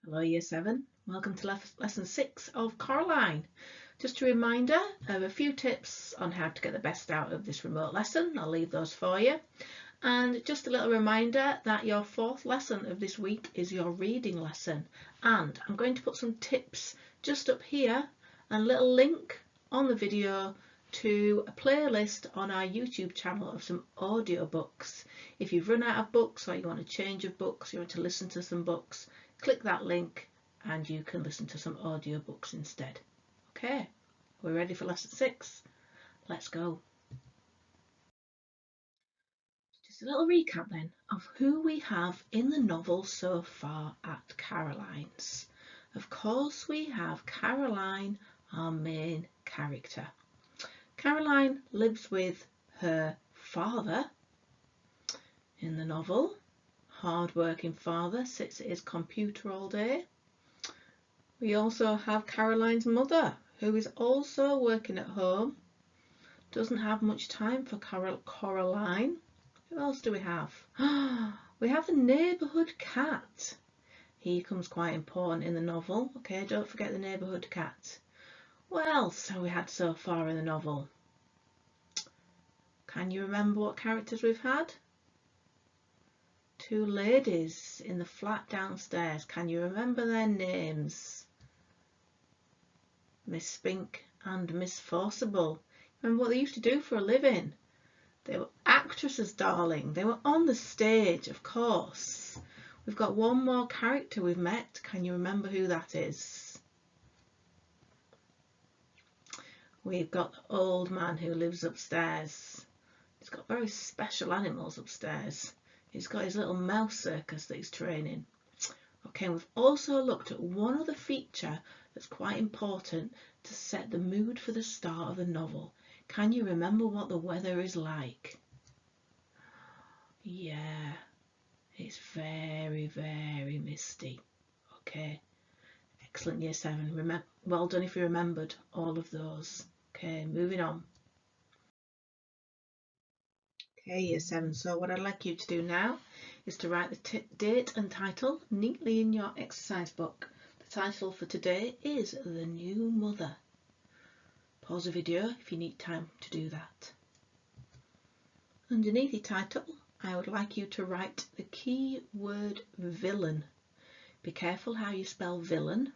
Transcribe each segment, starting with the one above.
Hello Year 7, welcome to Lesson 6 of Coraline. Just a reminder of a few tips on how to get the best out of this remote lesson. I'll leave those for you. And just a little reminder that your fourth lesson of this week is your reading lesson. And I'm going to put some tips just up here and a little link on the video to a playlist on our YouTube channel of some audiobooks. If you've run out of books or you want a change of books, you want to listen to some books, click that link and you can listen to some audiobooks instead. Okay, we're ready for lesson 6. Let's go. Just a little recap then of who we have in the novel so far at Caroline's. Of course we have Caroline, our main character. Caroline lives with her father in the novel. Hard-working father, sits at his computer all day. We also have Caroline's mother, who is also working at home, doesn't have much time for Coraline. Who else do we have? We have the neighbourhood cat. He becomes quite important in the novel. Okay, don't forget the neighbourhood cat. What else have we had so far in the novel? Can you remember what characters we've had? Two ladies in the flat downstairs. Can you remember their names? Miss Spink and Miss Forcible. Remember what they used to do for a living? They were actresses, darling. They were on the stage, of course. We've got one more character we've met. Can you remember who that is? We've got the old man who lives upstairs. He's got very special animals upstairs. He's got his little mouse circus that he's training. Okay, we've also looked at one other feature that's quite important to set the mood for the start of the novel. Can you remember what the weather is like? Yeah, it's very, very misty. Okay, excellent Year 7. Well done if you remembered all of those. Okay, moving on. Okay, Year 7, so what I'd like you to do now is to write the date and title neatly in your exercise book. The title for today is The New Mother. Pause the video if you need time to do that. Underneath the title, I would like you to write the key word villain. Be careful how you spell villain.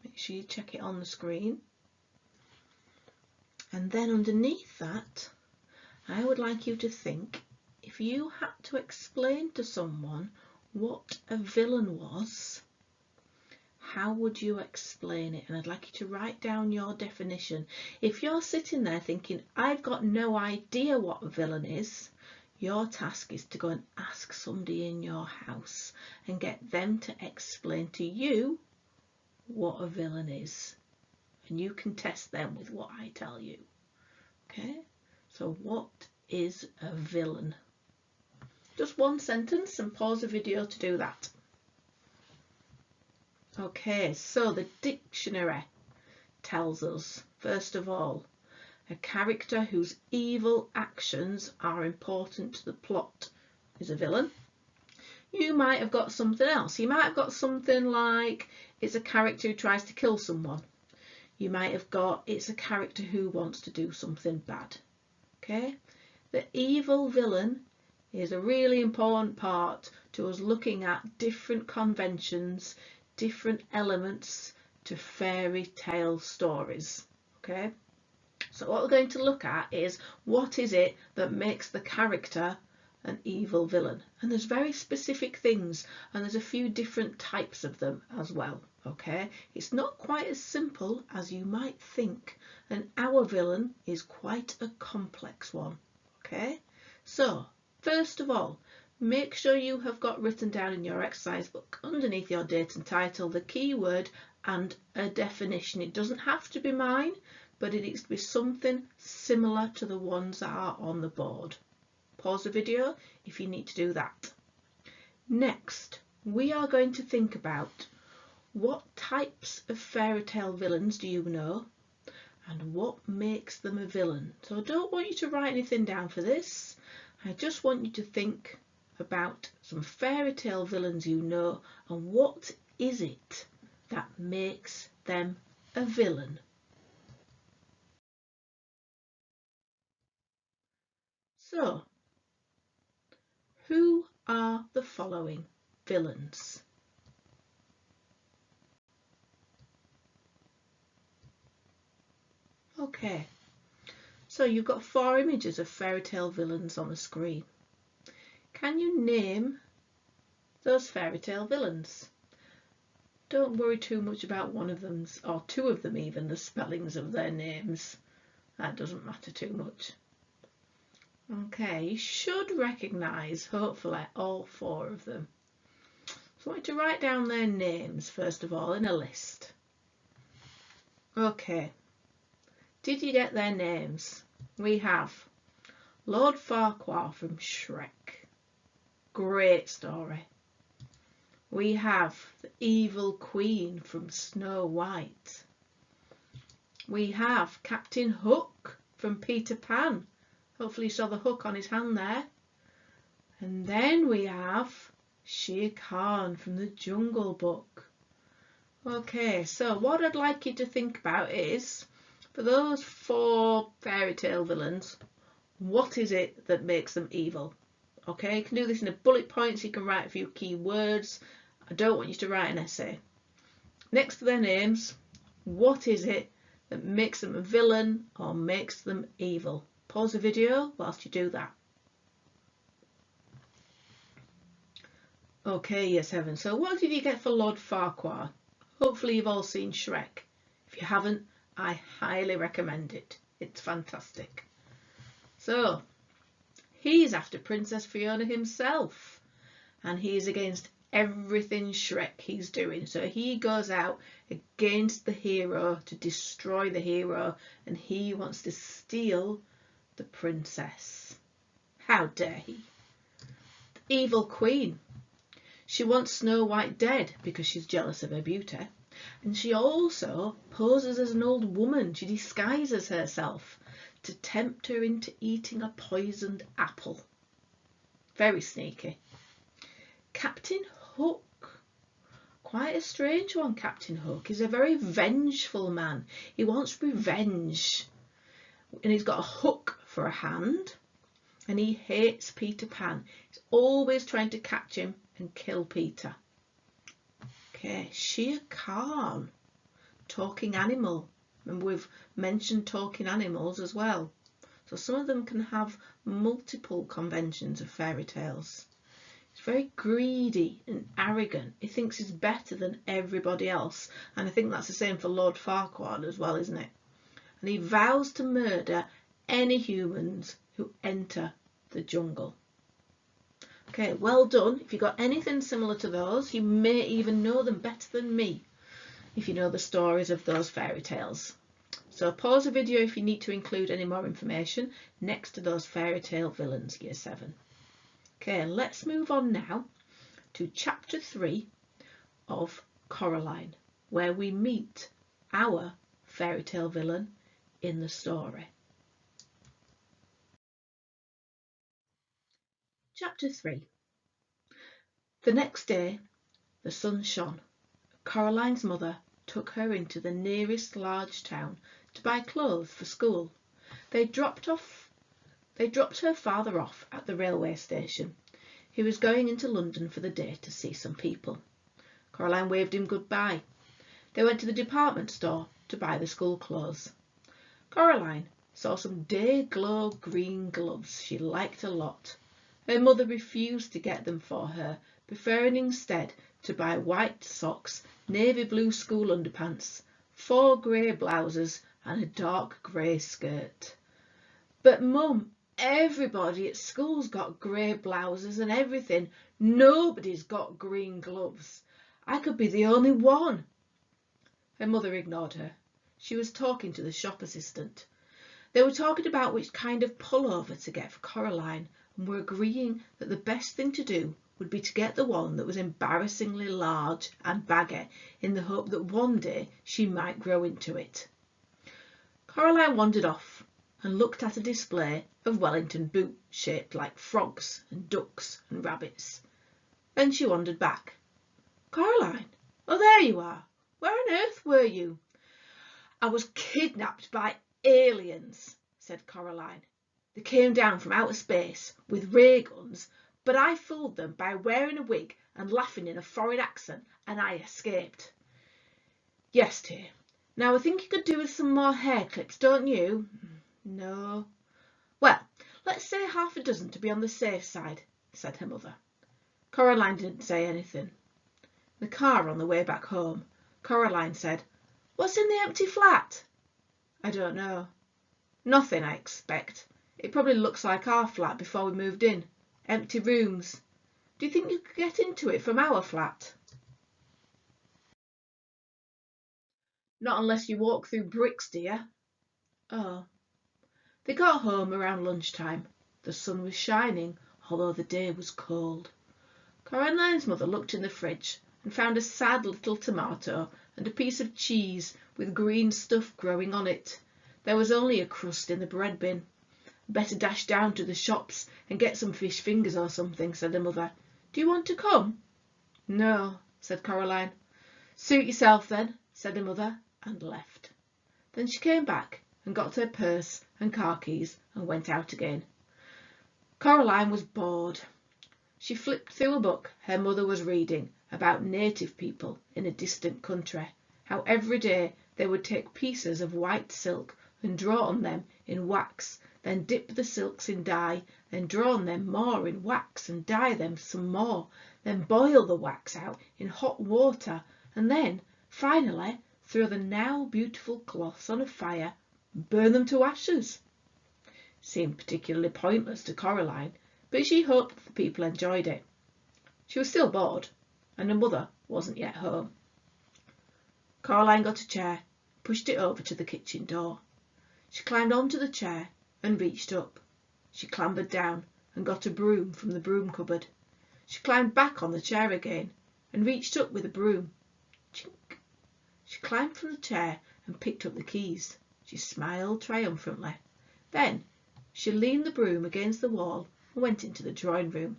Make sure you check it on the screen. And then underneath that, I would like you to think, if you had to explain to someone what a villain was, how would you explain it? And I'd like you to write down your definition. If you're sitting there thinking, I've got no idea what a villain is, your task is to go and ask somebody in your house and get them to explain to you what a villain is. And you can test them with what I tell you. Okay? So what is a villain? Just one sentence and pause the video to do that. Okay, so the dictionary tells us, first of all, a character whose evil actions are important to the plot is a villain. You might have got something else. You might have got something like it's a character who tries to kill someone. You might have got it's a character who wants to do something bad. Okay, the evil villain is a really important part to us looking at different conventions, different elements to fairy tale stories. Okay, so what we're going to look at is what is it that makes the character an evil villain, and there's very specific things and there's a few different types of them as well. Okay, it's not quite as simple as you might think, and our villain is quite a complex one. Okay, so first of all, make sure you have got written down in your exercise book underneath your date and title the keyword and a definition. It doesn't have to be mine, but it needs to be something similar to the ones that are on the board. Pause the video if you need to do that. Next, we are going to think about what types of fairy tale villains do you know and what makes them a villain. So I don't want you to write anything down for this. I just want you to think about some fairy tale villains you know and what is it that makes them a villain? So, who are the following villains? Okay, so you've got 4 images of fairy tale villains on the screen. Can you name those fairy tale villains? Don't worry too much about one of them, or 2 of them even, the spellings of their names. That doesn't matter too much. Okay, you should recognise, hopefully, all 4 of them. So I want you to write down their names, first of all, in a list. Okay, did you get their names? We have Lord Farquhar from Shrek. Great story. We have the evil queen from Snow White. We have Captain Hook from Peter Pan. Hopefully you saw the hook on his hand there. And then we have Shere Khan from the Jungle Book. Okay, so what I'd like you to think about is, for those 4 fairy tale villains, what is it that makes them evil? Okay, you can do this in a bullet points, you can write a few key words. I don't want you to write an essay. Next to their names, what is it that makes them a villain or makes them evil? Pause the video whilst you do that. Okay, year 7. So what did you get for Lord Farquhar? Hopefully you've all seen Shrek. If you haven't, I highly recommend it. It's fantastic. So, he's after Princess Fiona himself. And he's against everything Shrek he's doing. So he goes out against the hero to destroy the hero. And he wants to steal the princess. How dare he? The evil queen. She wants Snow White dead because she's jealous of her beauty. And she also poses as an old woman. She disguises herself to tempt her into eating a poisoned apple. Very sneaky. Captain Hook. Quite a strange one, Captain Hook. He's a very vengeful man. He wants revenge. And he's got a hook for a hand. And he hates Peter Pan. He's always trying to catch him and kill Peter. Okay, Shere Khan. Talking animal. And we've mentioned talking animals as well. So some of them can have multiple conventions of fairy tales. He's very greedy and arrogant. He thinks he's better than everybody else. And I think that's the same for Lord Farquhar as well, isn't it? And he vows to murder any humans who enter the jungle. Okay, well done. If you've got anything similar to those, you may even know them better than me if you know the stories of those fairy tales. So pause the video if you need to include any more information next to those fairy tale villains, year 7. Okay, let's move on now to chapter 3 of Coraline, where we meet our fairy tale villain in the story. Chapter 3. The next day, the sun shone. Coraline's mother took her into the nearest large town to buy clothes for school. They dropped her father off at the railway station. He was going into London for the day to see some people. Coraline waved him goodbye. They went to the department store to buy the school clothes. Coraline saw some day-glow green gloves she liked a lot. Her mother refused to get them for her, preferring instead to buy white socks, navy blue school underpants, 4 grey blouses and a dark grey skirt. But Mum, everybody at school's got grey blouses and everything. Nobody's got green gloves. I could be the only one. Her mother ignored her. She was talking to the shop assistant. They were talking about which kind of pullover to get for Coraline and were agreeing that the best thing to do would be to get the one that was embarrassingly large and baggy in the hope that one day she might grow into it. Coraline wandered off and looked at a display of Wellington boots shaped like frogs and ducks and rabbits. Then she wandered back. Coraline, are there you are. Where on earth were you? I was kidnapped by aliens, said Coraline. They came down from outer space with ray guns, but I fooled them by wearing a wig and laughing in a foreign accent, and I escaped. Yes, dear. Now I think you could do with some more hair clips, don't you? No. Well, let's say half a dozen to be on the safe side, said her mother. Coraline didn't say anything. In the car on the way back home, Coraline said, What's in the empty flat? I don't know. Nothing, I expect. It probably looks like our flat before we moved in. Empty rooms. Do you think you could get into it from our flat? Not unless you walk through bricks, dear. Oh. They got home around lunchtime. The sun was shining, although the day was cold. Coraline's mother looked in the fridge and found a sad little tomato and a piece of cheese with green stuff growing on it. There was only a crust in the bread bin. Better dash down to the shops and get some fish fingers or something, said her mother. Do you want to come? No, said Coraline. Suit yourself then, said her mother, and left. Then she came back and got her purse and car keys and went out again. Coraline was bored. She flipped through a book her mother was reading about native people in a distant country, how every day they would take pieces of white silk and draw on them in wax, then dip the silks in dye, then draw on them more in wax and dye them some more, then boil the wax out in hot water, and then, finally, throw the now beautiful cloths on a fire and burn them to ashes. Seemed particularly pointless to Coraline, but she hoped the people enjoyed it. She was still bored, and her mother wasn't yet home. Coraline got a chair, pushed it over to the kitchen door. She climbed onto the chair and reached up. She clambered down and got a broom from the broom cupboard. She climbed back on the chair again and reached up with a broom. Chink! She climbed from the chair and picked up the keys. She smiled triumphantly. Then she leaned the broom against the wall and went into the drawing room.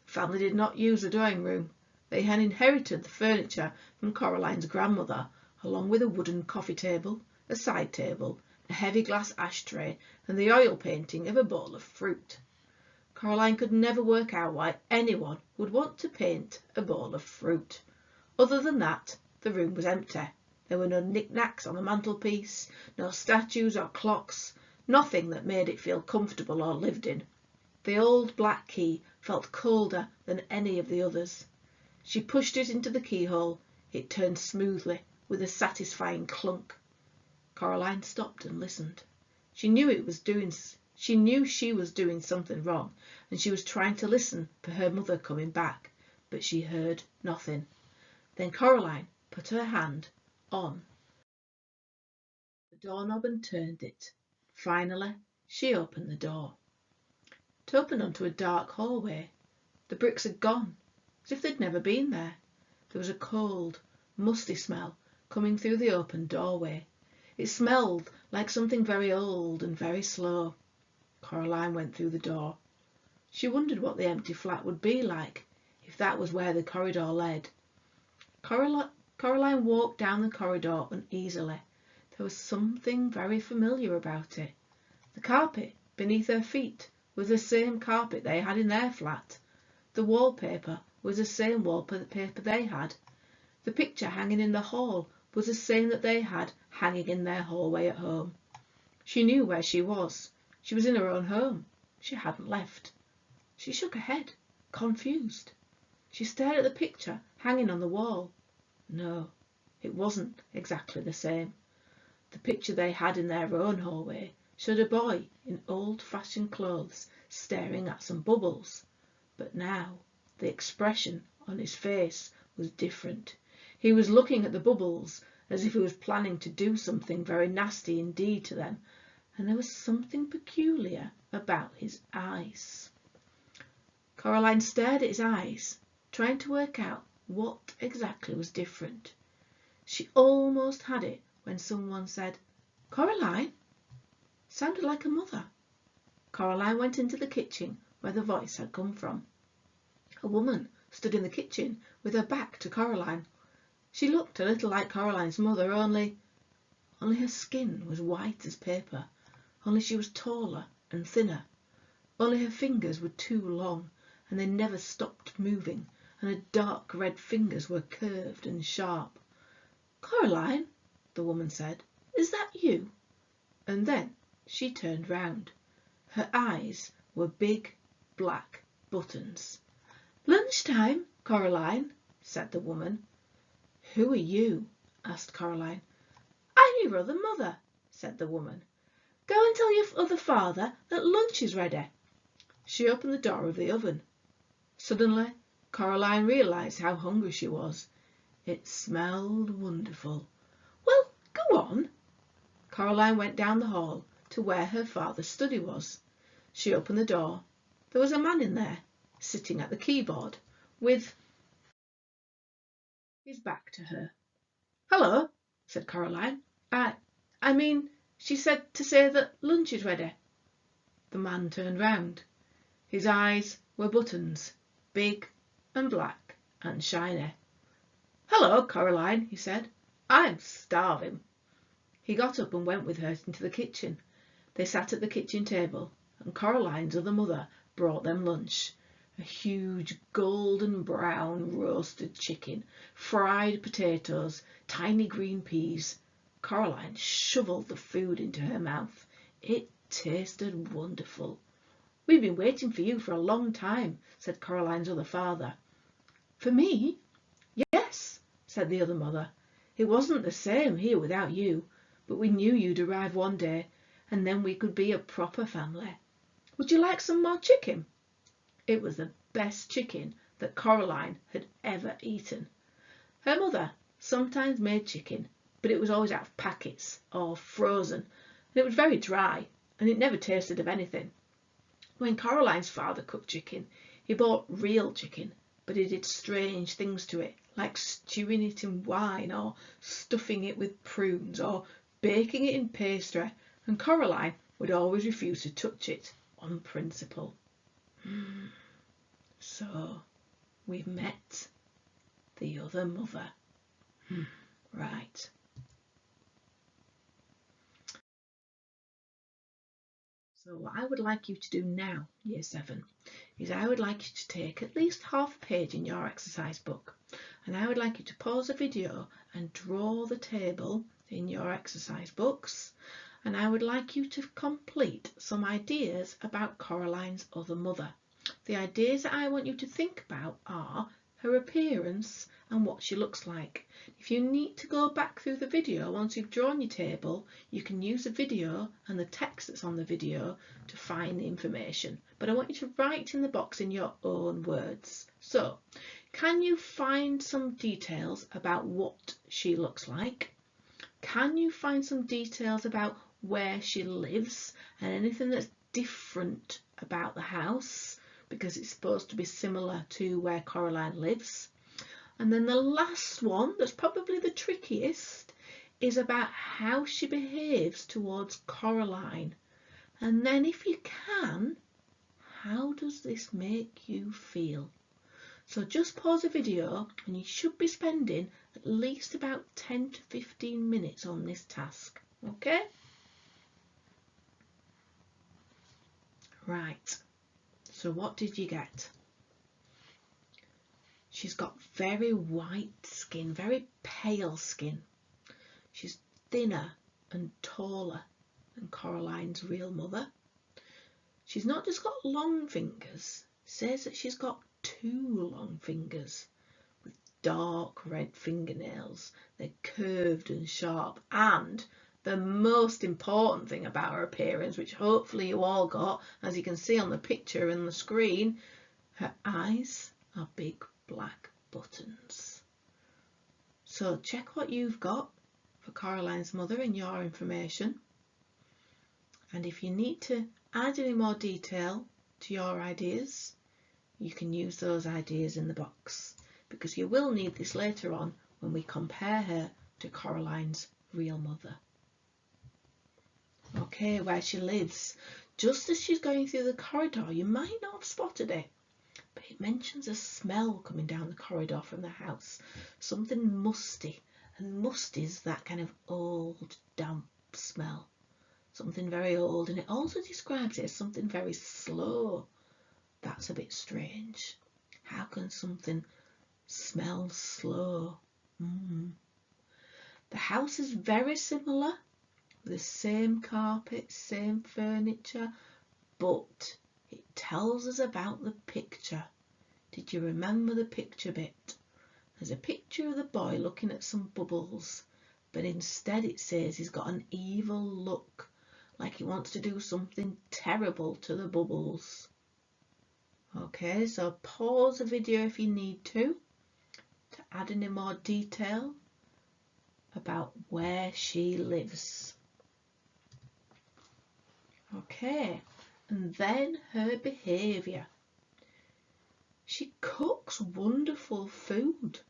The family did not use the drawing room. They had inherited the furniture from Coraline's grandmother, along with a wooden coffee table, a side table, a heavy glass ashtray, and the oil painting of a bowl of fruit. Coraline could never work out why anyone would want to paint a bowl of fruit. Other than that, the room was empty. There were no knick-knacks on the mantelpiece, no statues or clocks, nothing that made it feel comfortable or lived in. The old black key felt colder than any of the others. She pushed it into the keyhole. It turned smoothly with a satisfying clunk. Coraline stopped and listened. She knew she was doing something wrong, and she was trying to listen for her mother coming back, but she heard nothing. Then Coraline put her hand on the doorknob and turned it. Finally, she opened the door. It opened onto a dark hallway. The bricks had gone, as if they'd never been there. There was a cold, musty smell coming through the open doorway. It smelled like something very old and very slow. Coraline went through the door. She wondered what the empty flat would be like, if that was where the corridor led. Coraline walked down the corridor uneasily. There was something very familiar about it. The carpet beneath her feet was the same carpet they had in their flat. The wallpaper was the same wallpaper they had. The picture hanging in the hall was the same that they had hanging in their hallway at home. She knew where she was. She was in her own home. She hadn't left. She shook her head, confused. She stared at the picture hanging on the wall. No, it wasn't exactly the same. The picture they had in their own hallway showed a boy in old-fashioned clothes staring at some bubbles. But now the expression on his face was different. He was looking at the bubbles as if he was planning to do something very nasty indeed to them, and there was something peculiar about his eyes. Coraline stared at his eyes, trying to work out what exactly was different. She almost had it when someone said, "Coraline?" Sounded like a mother. Coraline went into the kitchen where the voice had come from. A woman stood in the kitchen with her back to Coraline. She looked a little like Coraline's mother, only her skin was white as paper, only she was taller and thinner, only her fingers were too long and they never stopped moving, and her dark red fingers were curved and sharp. "Coraline," the woman said, "is that you?" And then she turned round. Her eyes were big black buttons. "Lunchtime, Coraline," said the woman. "Who are you?" asked Coraline. "I'm your other mother," said the woman. "Go and tell your other father that lunch is ready." She opened the door of the oven. Suddenly Coraline realised how hungry she was. It smelled wonderful. "Well, go on." Coraline went down the hall to where her father's study was. She opened the door. There was a man in there, sitting at the keyboard, with his back to her. "Hello," said Coraline. I mean, she said to say that lunch is ready." The man turned round. His eyes were buttons, big and black and shiny. "Hello, Coraline," he said. "I'm starving." He got up and went with her into the kitchen. They sat at the kitchen table, and Coraline's other mother brought them lunch. A huge golden brown roasted chicken, fried potatoes, tiny green peas. Coraline shovelled the food into her mouth. It tasted wonderful. "We've been waiting for you for a long time," said Coraline's other father. "For me?" "Yes," said the other mother. "It wasn't the same here without you, but we knew you'd arrive one day, and then we could be a proper family. Would you like some more chicken?" It was the best chicken that Coraline had ever eaten. Her mother sometimes made chicken, but it was always out of packets or frozen, and it was very dry, and it never tasted of anything. When Coraline's father cooked chicken, he bought real chicken, but he did strange things to it, like stewing it in wine, or stuffing it with prunes, or baking it in pastry, and Coraline would always refuse to touch it on principle. So we've met the other mother. Right. So what I would like you to do now, Year 7, is I would like you to take at least half a page in your exercise book, and I would like you to pause the video and draw the table in your exercise books, and I would like you to complete some ideas about Coraline's other mother. The ideas that I want you to think about are her appearance and what she looks like. If you need to go back through the video once you've drawn your table, you can use the video and the text that's on the video to find the information. But I want you to write in the box in your own words. So, can you find some details about what she looks like? Can you find some details about where she lives and anything that's different about the house, because it's supposed to be similar to where Coraline lives? And then the last one, that's probably the trickiest, is about how she behaves towards Coraline. And then if you can, how does this make you feel? So just pause the video, and you should be spending at least about 10 to 15 minutes on this task. Okay? Right. So what did you get? She's got very white skin, very pale skin. She's thinner and taller than Coraline's real mother. She's not just got long fingers. It says that she's got 2 long fingers with dark red fingernails. They're curved and sharp. And the most important thing about her appearance, which hopefully you all got, as you can see on the picture and the screen, her eyes are big black buttons. So check what you've got for Coraline's mother in your information, and if you need to add any more detail to your ideas, you can use those ideas in the box, because you will need this later on when we compare her to Coraline's real mother. Okay, where she lives. Just as she's going through the corridor, you might not have spotted it. but it mentions a smell coming down the corridor from the house, something musty, and musty's that kind of old, damp smell, something very old, and it also describes it as something very slow. That's a bit strange. How can something smell slow? The house is very similar, the same carpet, same furniture, but it tells us about the picture. Did you remember the picture bit? There's a picture of the boy looking at some bubbles, but instead it says he's got an evil look, like he wants to do something terrible to the bubbles. Okay, so pause the video if you need to add any more detail about where she lives. Okay, and then her behaviour. She cooks wonderful food,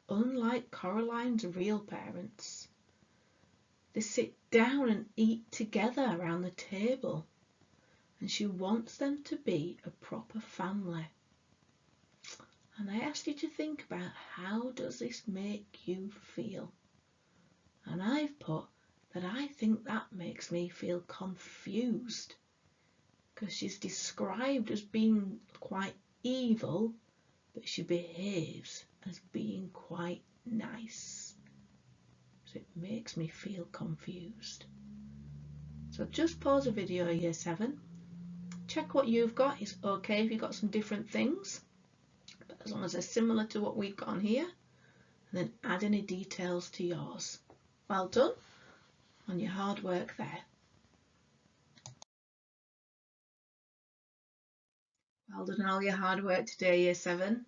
unlike Coraline's real parents. They sit down and eat together around the table, and she wants them to be a proper family. And I asked you to think about, how does this make you feel? And I've put that I think that makes me feel confused, because she's described as being quite evil, but she behaves as being quite nice. So it makes me feel confused. So just pause the video, Year 7. Check what you've got. It's okay if you've got some different things, but as long as they're similar to what we've got on here, and then add any details to yours. Well done on your hard work there. Well done on all your hard work today, Year 7.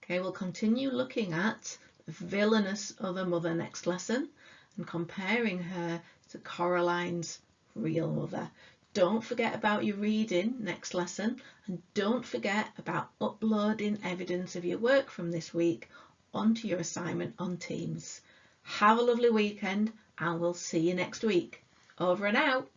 Okay, we'll continue looking at the villainous other mother next lesson and comparing her to Coraline's real mother. Don't forget about your reading next lesson, and don't forget about uploading evidence of your work from this week onto your assignment on Teams. Have a lovely weekend, and we'll see you next week. Over and out.